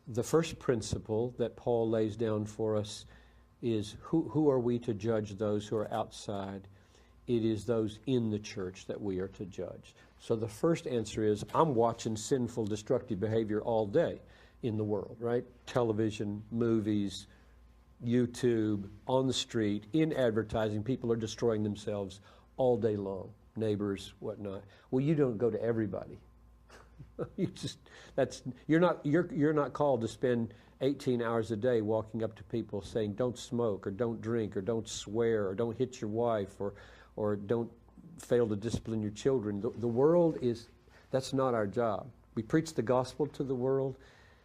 The first principle that Paul lays down for us is who are we to judge those who are outside? It is those in the church that we are to judge. So the first answer is, I'm watching sinful, destructive behavior all day in the world, right? Television, movies, YouTube, on the street, in advertising. People are destroying themselves all day long. Neighbors, whatnot. Well, you don't go to everybody. You're not called to spend 18 hours a day walking up to people saying, don't smoke, or don't drink, or don't swear, or don't hit your wife, or don't fail to discipline your children. The world that's not our job. We preach the gospel to the world,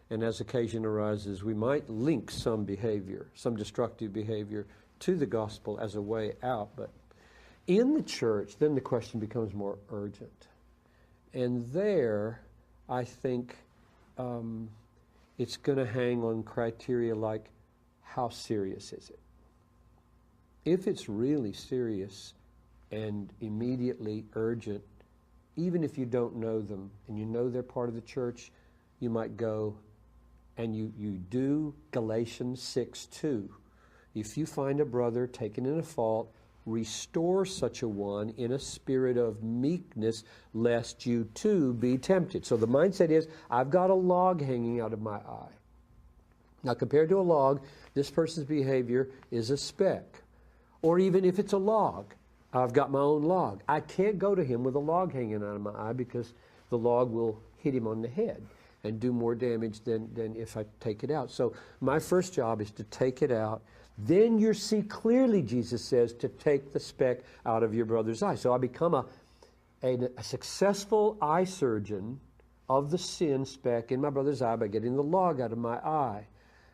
and as occasion arises, we might link some behavior, some destructive behavior, to the gospel as a way out. But in the church, then the question becomes more urgent. And there, I think it's going to hang on criteria like, how serious is it? If it's really serious and immediately urgent, even if you don't know them and you know they're part of the church, you might go and you do Galatians 6:2. If you find a brother taken in a fault, restore such a one in a spirit of meekness, lest you too be tempted. So the mindset is, I've got a log hanging out of my eye. Now, compared to a log, this person's behavior is a speck. Or even if it's a log, I've got my own log. I can't go to him with a log hanging out of my eye, because the log will hit him on the head and do more damage than if I take it out. So my first job is to take it out. Then you see clearly, Jesus says, to take the speck out of your brother's eye. So I become a successful eye surgeon of the sin speck in my brother's eye by getting the log out of my eye.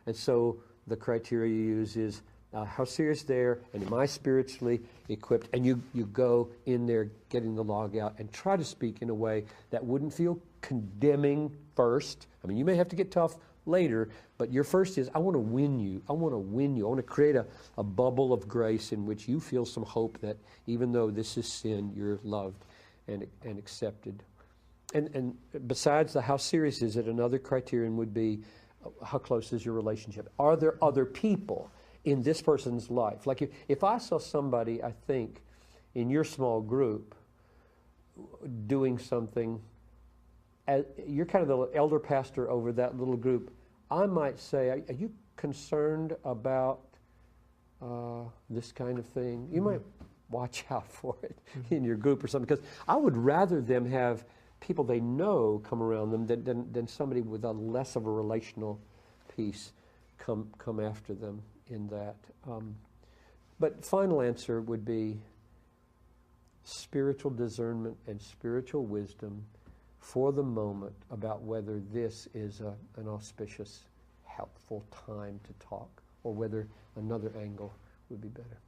And so the criteria you use is, how serious there, and am I spiritually equipped? And you go in there getting the log out and try to speak in a way that wouldn't feel condemning first. I mean, you may have to get tough later, but your first is, I want to win you. I want to win you. I want to create a bubble of grace in which you feel some hope that even though this is sin, you're loved and accepted. And besides the how serious is it, another criterion would be, how close is your relationship? Are there other people in this person's life? Like if I saw somebody, I think, in your small group doing something, you're kind of the elder pastor over that little group, I might say, are you concerned about this kind of thing? You might watch out for it in your group or something, because I would rather them have people they know come around them than somebody with a less of a relational piece come after them in that. But final answer would be spiritual discernment and spiritual wisdom for the moment about whether this is an auspicious, helpful time to talk, or whether another angle would be better.